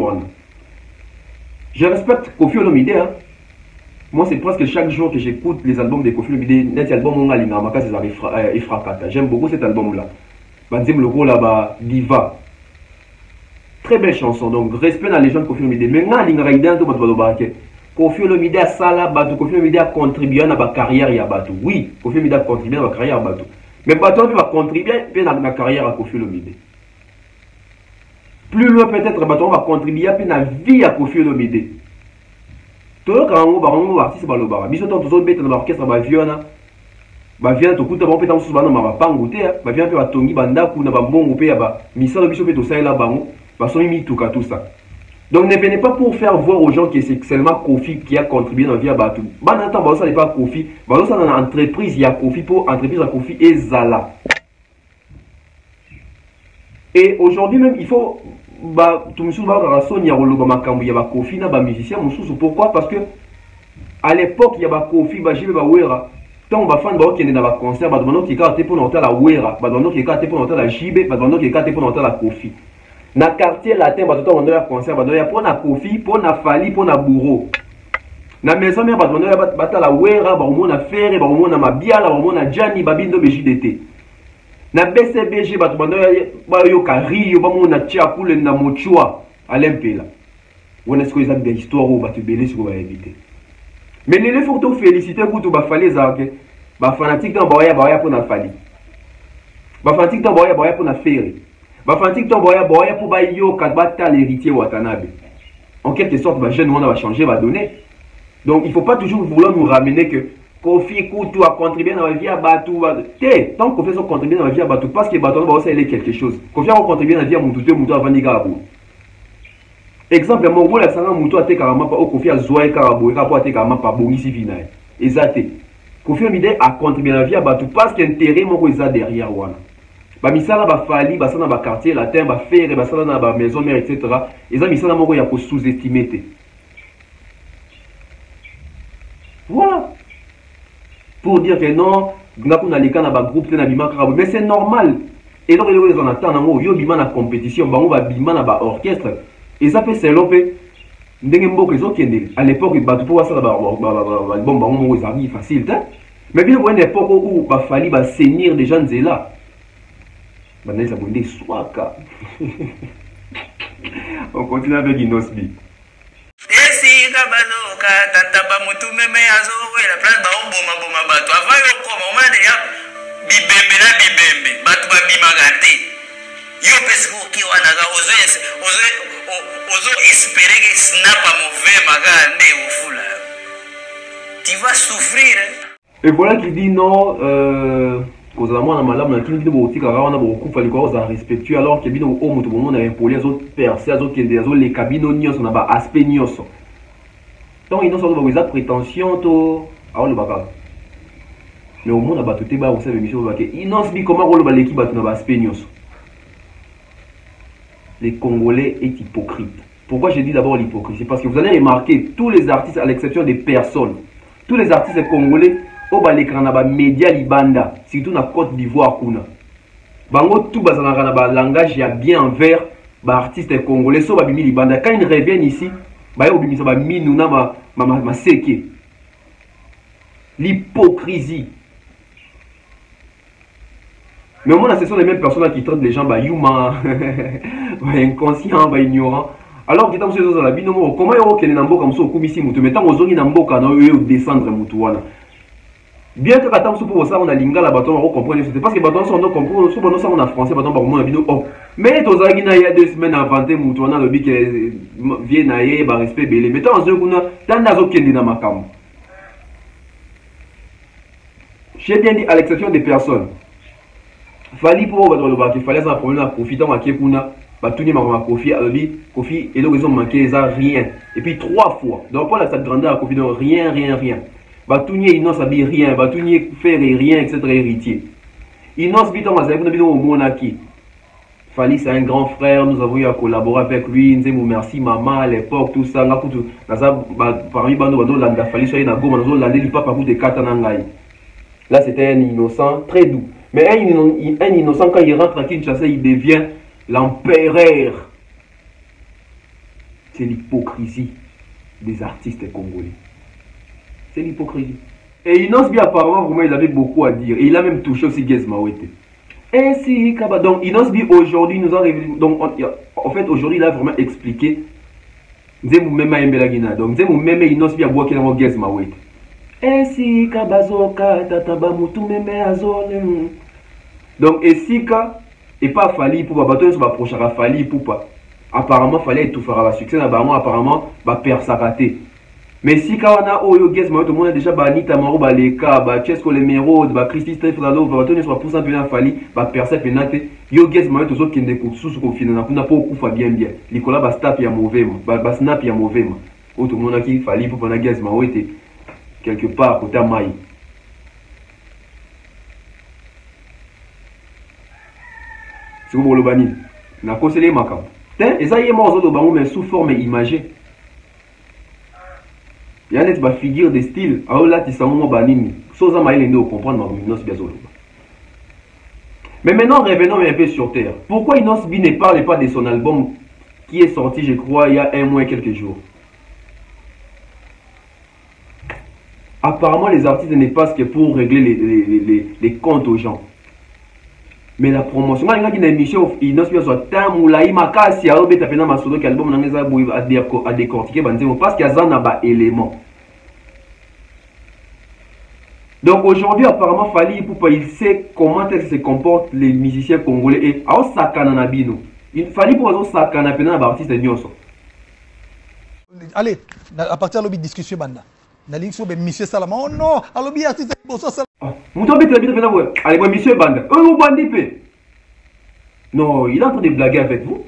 Je respecte Koffi Olomide. Hein. Moi, c'est presque chaque jour que j'écoute les albums de Koffi Olomide. Net album on a l'inamaka c'est Ifrakata. J'aime beaucoup cet album-là. Banzim Logo là-bas, Diva. Très belle chanson. Donc, respect dans les gens de Koffi Olomide. Mais nga l'ingrédient tout le Koffi Olomide a sala bateau. Koffi Olomide a contribué à ma carrière ya bateau. Oui, Koffi Olomide a contribué à ma carrière ya bateau. Mais bateau va contribuer à ma carrière à Koffi Olomide. Plus loin peut-être bateau va contribuer à la vie à Koffi Olomide. Tout le monde va artiste balobara. Biso tant tous bêtes dans l'orchestre va viona. Ba viana to kuta ba peta musu bana ma pangu te. Ba viana pe ba tongi banda ku na ba mbongo pe ya ba misalo biso pe to saela bango. Ba so mi tout ça. Donc ne venez pas pour faire voir aux gens que c'est seulement Koffi qui a contribué dans la vie à Batou. Bah non, ça n'est pas Koffi. Bah ça dans l'entreprise, il y a Koffi pour entreprise à Koffi et Zala. Et aujourd'hui même, il faut bah tout monsieur va avoir son yaro ba makambu ya ba Koffi na ba musicien mususu. Pourquoi? Parce que à l'époque, il y a ba Koffi, ba jibe ba wera. Tant ba fan ba qui est dans ba concert, ba demandons qui carte pour noter la wera, ba demandons qui carte pour noter la jibe, ba demandons qui carte pour noter la Koffi. Na quartier latin ba toto on a concert ba doya pour na Koffi pour na Fali pour na Bourreau na maison mère ba doya bata la wera ba mo na Ferre ba mo na Mabiala ba mo na Gianni babindo BJDT na BCBG ba doya ba yo Kario ba mo na Chiakule na Mochua Alempela on est-ce que ils ont des histoires ou ba te belé sur va éviter mais les photos féliciter pour tout ba Fali za que ba fanatique dans ba pour na Fali ba fanatique dans ba pour na Ferre. Bafantik to boya pour ba yo kadbata l'héritier Watanabe. En quelque sorte, ba jeune monde va changer, va donner. Donc il faut pas toujours vouloir nous ramener que Koffi Kutu a contribué dans la vie à Batou. Tant que Koffi a contribué dans la vie à Batou, parce que Batou va aussi quelque chose. Koffi a contribué dans la vie à Moutou, Moutou avant Nigabou. Exemple, mon la sanga Moutou a été carrément pas au Koffi a Zoé Karabou, et Karabou a été carrément pas bon ici finalement. Exact. Koffi Olomide a contribué dans la vie à Batou parce qu'intérêt mon Koza derrière Wana. Ba misala ba Fali ba sana ba quartier latin ba Ferre ba sana na ba maison mère etc. Eza misala moko ya ko sous-estimer te. Voilà. Pour dire que non, na kuna lika na ba groupe te na bima karabo, mais c'est normal. Et donc les gens attendent ngo yo bima na compétition, bango ba bima na ba orchestre. Et ça fait c'est lopé ndenge mboko ezo kende. À l'époque ba tout pour ça ba album bango mo ezali facile ta. Mais bien une époque où ba Fali ba seigneur des gens là. On continue avec Inosbi. Tu vas souffrir. Et voilà qui dit non. Cause la moi na malamu na kini bino botika wana bokufa liko za respectueux alors que bino o mutu bomo na impoli azo percer azo kende azo les cabines nyonso na ba aspect nyonso. Donc ils sont ba prétention to awo le baka. Mais au monde na ba tuté ba on sait émission ba ke Inosbi comment ko le ba l'équipe ba na ba aspect nyonso. Les Congolais est hypocrite. Pourquoi je dis d'abord l'hypocrisie? Parce que vous allez remarquer tous les artistes à l'exception des personnes, tous les artistes congolais au l'écran na média libanda surtout na Côte d'Ivoire kuna bango tout bazana na langage ya bien envers ba artiste congolais so ba bimi libanda quand ils reviennent ici ba yo bimisa ba minu na ma seke l'hypocrisie. Mais moi ce sont les mêmes personnes qui traitent les gens ba yuma ba inconscient ba ignorant alors que tant que ces la bino comment yo kene na mboka muso kumisi mutu metant ozongi na mboka na yo descendre mutu wana. Bien que quand on ça on a lingala bateau on comprend c'est parce que bateau on comprend souvent ça on a français bateau par moi bino oh mais to zagina il y a 2 semaines inventé mutu on a le bic vient naé ba respect belé mais tant on kuna tanda zo kende na makambo. J'ai bien dit à l'exception des personnes. Fali pour bateau le bac il fallait ça problème à profitant à Kekuna batuni ma Koffi abi Koffi et donc ils ont manqué ça rien et puis 3 fois donc pas la cette grandeur à Koffi donc rien. Batounie Inos abi rien, Batounie faire rien, etc. héritier. Inos biton à Zebno au Monaki. Fali c'est un grand frère, nous avons eu à collaborer avec lui, nous aimons merci maman à l'époque, tout ça, parmi Bando Landa, Fali soit na Goma, nous avons landé le papa pour des katanangai. Là c'était un innocent, très doux. Mais un innocent, quand il rentre à Kinshasa, il devient l'empereur. C'est l'hypocrisie des artistes congolais. C'est l'hypocrisie. Et Inosbi, apparemment, vraiment, il avait beaucoup à dire. Et il a même touché aussi Gez Mawete. Ainsi, donc Inosbi, aujourd'hui, nous a révélé. Donc, en fait, aujourd'hui, il a vraiment expliqué. Donc, même Inosbi a boit qu'il a Gez Mawete. Ainsi, Kabazoka, Tataba, Mutu, Meme, Azole. Donc, Esika, et pas Fali pour bateau, il va approcher à Fali pour pas. Apparemment, il fallait tout faire à succès. Apparemment, va perdre sa raté. Mais si quand on a Oyo Gez Mawete, tout le monde a déjà banni Tamaro, Baleka, Chesco Lemero, Christy Streflado, va retourner sur la pousse un peu à Fali, va percer penate. Yo Gez Mawete, tous autres qui ne coupent sous au final, on n'a pas beaucoup fait bien. Nicolas va snap ya mauvais, va snap ya mauvais. Tout le monde a qui Fali pour prendre Gez Mawete quelque part côté Maï. C'est comme le bani. Na conseillé Makam. Et ça y est mort au bango mais sous forme imagée. Il y a une figure de style. Alors là, tu sens mon banini. Sans amaïle de comprendre ma Inosbi Azolo. Mais maintenant, revenons un peu sur terre. Pourquoi Inosbi ne parle pas de son album qui est sorti, je crois, il y a un mois et quelques jours? Apparemment, les artistes ne passent que pour régler les comptes aux gens. Mais la promotion, il y a une émission, Inosbi soit Tamoulaï Makasi, à Obeta Pena Masodo, qui album à décortiquer, parce qu'il y a un élément. Donc aujourd'hui, apparemment, Fali Ipupa, il sait comment se comportent les musiciens congolais. Et à Sakana Bino, il fallait pour Sakana Pena artiste de Nyonso. Allez, à partir de la discussion, banda. Naling so be monsieur Salama. Oh non, alobi artiste bosso Salama. Mouton bête la bite pena ouais. Allez, moi monsieur banda. Vous bandit pe. Non, il est en train de blaguer avec vous.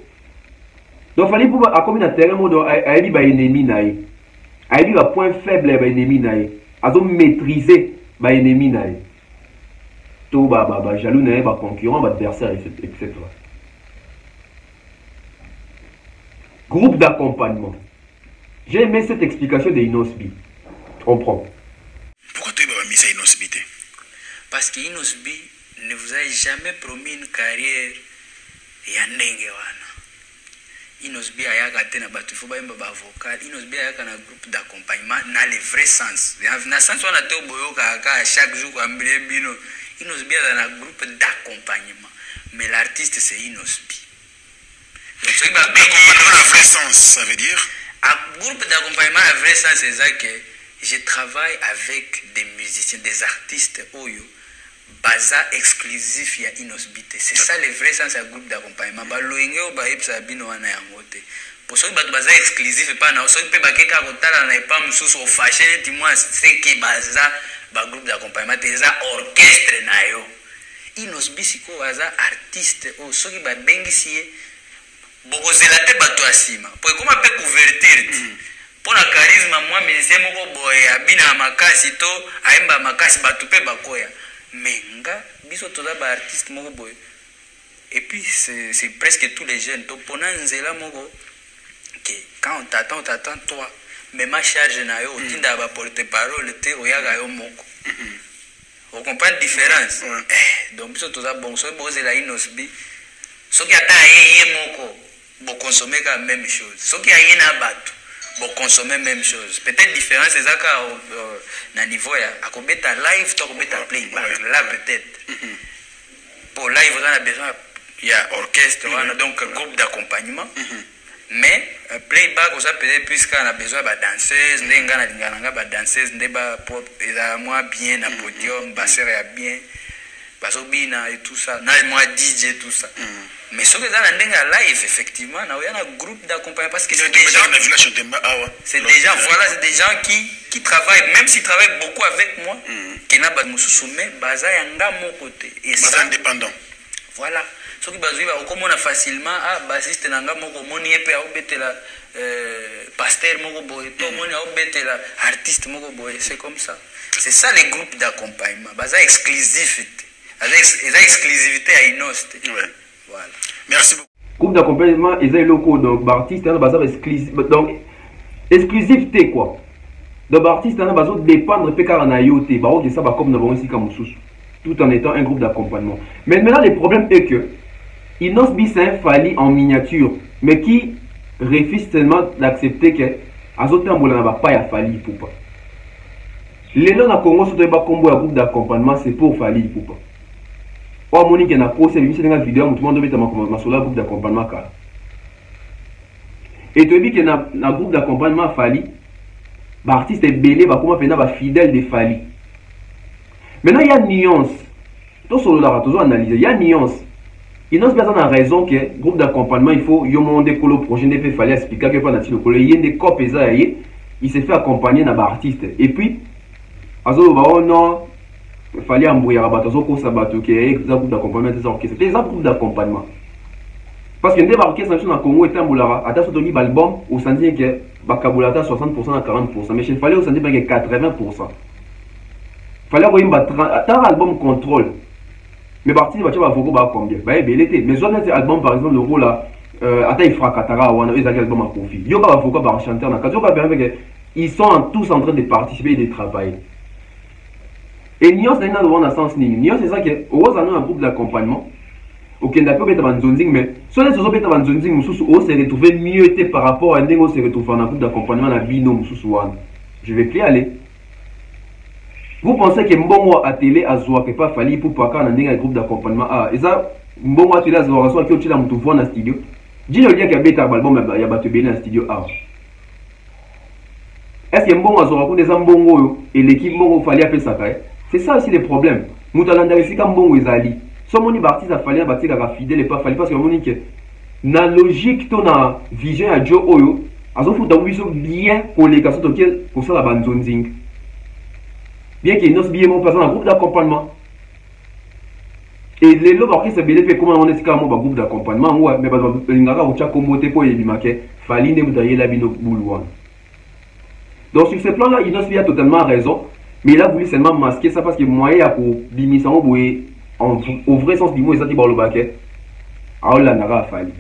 Donc Fali Ipupa a combien de terrain mode a dit ba ennemi naï. A dit ba point faible ba ennemi naï. A donc maîtriser ba ennemi naï. Tout ba jaloux naï ba concurrent ba adversaire etc. Groupe d'accompagnement. J'ai aimé cette explication de Inosbi. Comprends. Pourquoi tu as mis ça Inosbi? Parce que Inosbi ne vous a jamais promis une carrière ya ndenge wana. Inosbi ayaka te na batu fo ba imba vocal. Inosbi ayaka na groupe d'accompagnement na le vrai sens. Na sens wana te boyoka ka chaque jour kwa mbile bino. Inosbi a na groupe d'accompagnement. Mais l'artiste c'est Inosbi. Donc c'est pas le vrai sens, ça veut dire un groupe d'accompagnement à vrai sens c'est ça que je travaille avec des musiciens, des artistes Oyo, baza exclusif ya Inosbi. C'est ça le vrai sens du groupe d'accompagnement. Ba loenge o ba epsa bino wana yango te. Pour ceux qui baza exclusif pas na ceux qui ba keka kotala na pas mususu o fashion ti moi c'est que baza ba groupe d'accompagnement c'est ça orchestre na yo. Inosbi siko baza artiste o ceux qui ba bengisi bokozela te bato asima po ekoma pe couverture ti pona charisme moi musicien moko boye abina makasi to aimba makasi bato pe bakoya menga biso toza ba artiste moko boye et puis c'est presque tous les jeunes to pona nzela moko que quand on t'attend toi mais ma charge na yo tinda ba porte-parole te oyaga yo moko on comprend la différence donc biso toza bon so bozela Inosbi soki ata yeye moko bon consommer la même chose. Ce qui a rien à battre, bon consommer même chose. Peut-être différence c'est ça qu'à niveau à combien ta live, toi combien ta playback. Là peut-être. Pour live on a besoin il y a orchestre, on a donc un groupe d'accompagnement. Mais playback on a peut-être puisqu'on a besoin de danseuse, de danseuse, de moi bien à podium, basser bien. Bazobina et tout ça, moi DJ tout ça. Mais ce que ça a live effectivement, il y a un groupe d'accompagnement parce que c'est des gens, c'est des gens, voilà, c'est des gens qui travaillent, même s'ils travaillent beaucoup avec moi, qui n'a pas de soumet, baza yanga mon côté. Et ça indépendant. Voilà. Ce qui bazouille comme on a facilement bassiste nanga moko moni epe a obete la pasteur moko boy, to moni a obete la artiste moko boy, c'est comme ça. C'est ça les groupes d'accompagnement, baza exclusivité. Exclusivité à Inosbi. Ouais. Voilà. Merci beaucoup. Groupe d'accompagnement, ils ont locaux, donc artiste, un bazar exclusif. Donc, exclusivité quoi. Donc, artiste, un bazar dépendre de Pekara na yote. Baro qui ça va comme nous avons ici comme sous. tout en étant un groupe d'accompagnement. Mais maintenant, le problème est que Inosbi, c'est un Fally en miniature, mais qui refuse seulement d'accepter que Azotambola n'a pas à Fally Ipupa. Les gens dans le Congo, surtout pas combo un groupe d'accompagnement, c'est pour Fally Ipupa. Or, Monique a posté une vidéo, tout le monde doit sur le groupe d'accompagnement. Et tu dis que dans le groupe d'accompagnement Fally, l'artiste est belé, comment faire fidèle de Fally. Maintenant, il y a une nuance. Tout sur le toujours analyser. Il y a une nuance. Il y a une raison que le groupe d'accompagnement, il faut y monter le projet de Fally expliquer que pendant que il y a des copes il s'est fait accompagner dans l'artiste. Et puis, non, il fallait embrouiller à bateau, que groupe d'accompagnement, c'était un groupe d'accompagnement. Parce que les orchestres dans le Congo étaient en Boulara, à ce moment l'album, on s'en dit que Bakabulata 60% à 40%, mais il fallait on s'en dit que 80%. Il fallait avoir un album contrôle. Mais parti, il va avoir combien? Mais un album, par exemple, le rôle là, il fera Katara ou un album à profit. Il y a un chanteur, ils sont tous en train de participer et de travailler. Et Nios n'est pas dans le sens ni. Nios c'est ça que, au un groupe d'accompagnement. Ok, d'accord, mais si on est sur on s'est retrouvé mieux par rapport à un on s'est retrouvé dans un groupe d'accompagnement à binôme. Je vais plus aller. Vous pensez que Mbongo à télé a joué pas Fally pour pas quand on a un groupe d'accompagnement. Ah, et ça, Mbongo à télé a joué soit qui a tout voir dans le studio. Dis-le qu'il y a bêta album, il y a battu bien dans le studio. Ah. Est-ce que Mbongo a joué des Mbongo et l'équipe Mbongo Fally a fait ça? C'est ça aussi le problème. Moutalanda ici comme Mbongo Ezali. Si on bâtit à Fally, bâtir à fidèle et pas Fally parce que on dit que la logique ton a vision à Joe Oyo, azo futa wiso bien pour les cas pour ça la bande zonzing. Bien qu'il n'ose bien mon passant un groupe d'accompagnement. Et les lobes orchestres BDP comment on est carrément un groupe d'accompagnement ouais mais parce que l'ingara ou tcha comboté pour yebimake Fally ne mutaye la bino boulouan. Donc sur ce plan là, Inosbi a totalement raison, mais il a voulu seulement masquer ça parce que moyen pour bimisa au boué au vrai sens du mot, ils ont dit le baquet. Alors là, Nara a Fally.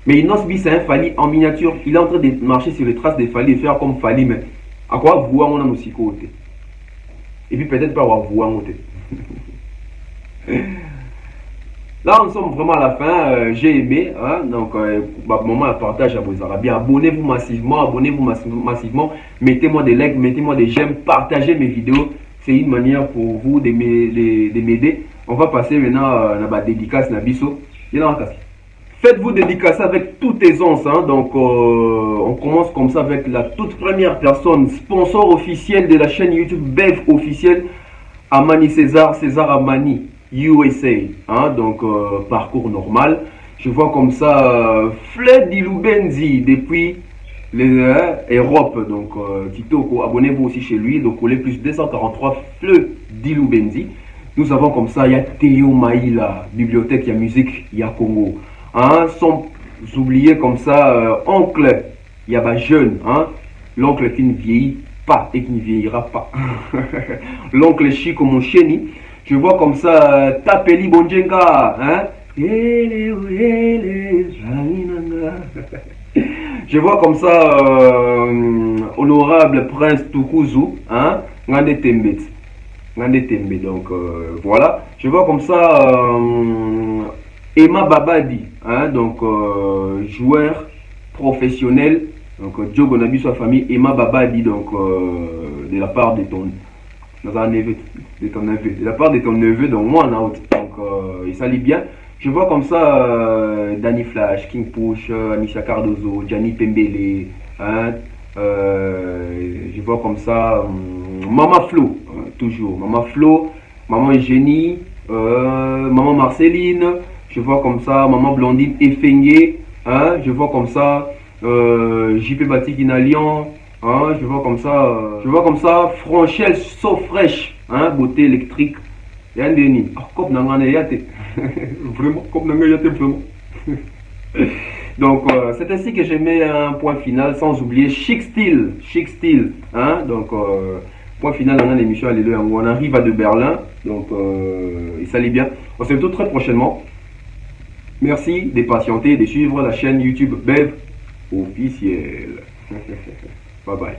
Mais Inosbi, c'est un Fally en miniature. Il est en train de marcher sur les traces de Fally et faire comme Fally. Mais à quoi voir on a aussi côté. Et puis peut-être pas avoir voir côté. Là, nous sommes vraiment à la fin. J'ai aimé. Hein? Donc, moment à partage à vos arabes. Abonnez-vous massivement. Mettez-moi des likes, mettez-moi des j'aime. Partagez mes vidéos. C'est une manière pour vous de m'aider. On va passer maintenant à la dédicace Nabiso. Faites-vous dédicacer avec toute aisance. Hein? Donc, on commence comme ça avec la toute première personne, sponsor officiel de la chaîne YouTube Bev officielle, Amani César Amani, USA. Hein? Donc, parcours normal. Je vois comme ça Fred Diloubenzi depuis Europe, donc Kitoko, abonnez-vous aussi chez lui, donc on est plus 243 Fleu Diloubenzi. Nous avons comme ça, il y a Théo Maïla, bibliothèque, il y a musique, il y a Congo. Hein, sans oublier comme ça, oncle, il y a jeune, hein, l'oncle qui ne vieillit pas et qui ne vieillira pas. L'oncle Chico mon chéni, je vois comme ça, Tapeli Bonjenga, hein. Je vois comme ça honorable prince Tukuzu, hein, Ngande Tembe. Donc voilà. Je vois comme ça Emma Babadi, hein, donc joueur professionnel. Donc Diogo Nabi sa famille Emma Babadi, donc de la part de ton neveu, de la part de ton neveu, donc moi en out. Donc il s'allie bien. Je vois comme ça Danny Flash, King Push, Anisha Cardozo, Gianni Pembele, hein, je vois comme ça Maman Flo, toujours Maman Flo, Maman Eugénie, Maman Marceline, je vois comme ça Maman Blondine Effengé, hein, je vois comme ça JP Batik Inalian, hein, je vois comme ça Franchel So Fresh, hein, beauté électrique. Yandeni, comme dans vraiment, comme dans vraiment. Donc, c'est ainsi que je mets un point final, sans oublier Chic Style, hein. Donc, point final dans l'émission, alléluia. On arrive à de Berlin, donc il s'allie bien. On se retrouve très prochainement. Merci de patienter et de suivre la chaîne YouTube Bev officielle. Bye bye.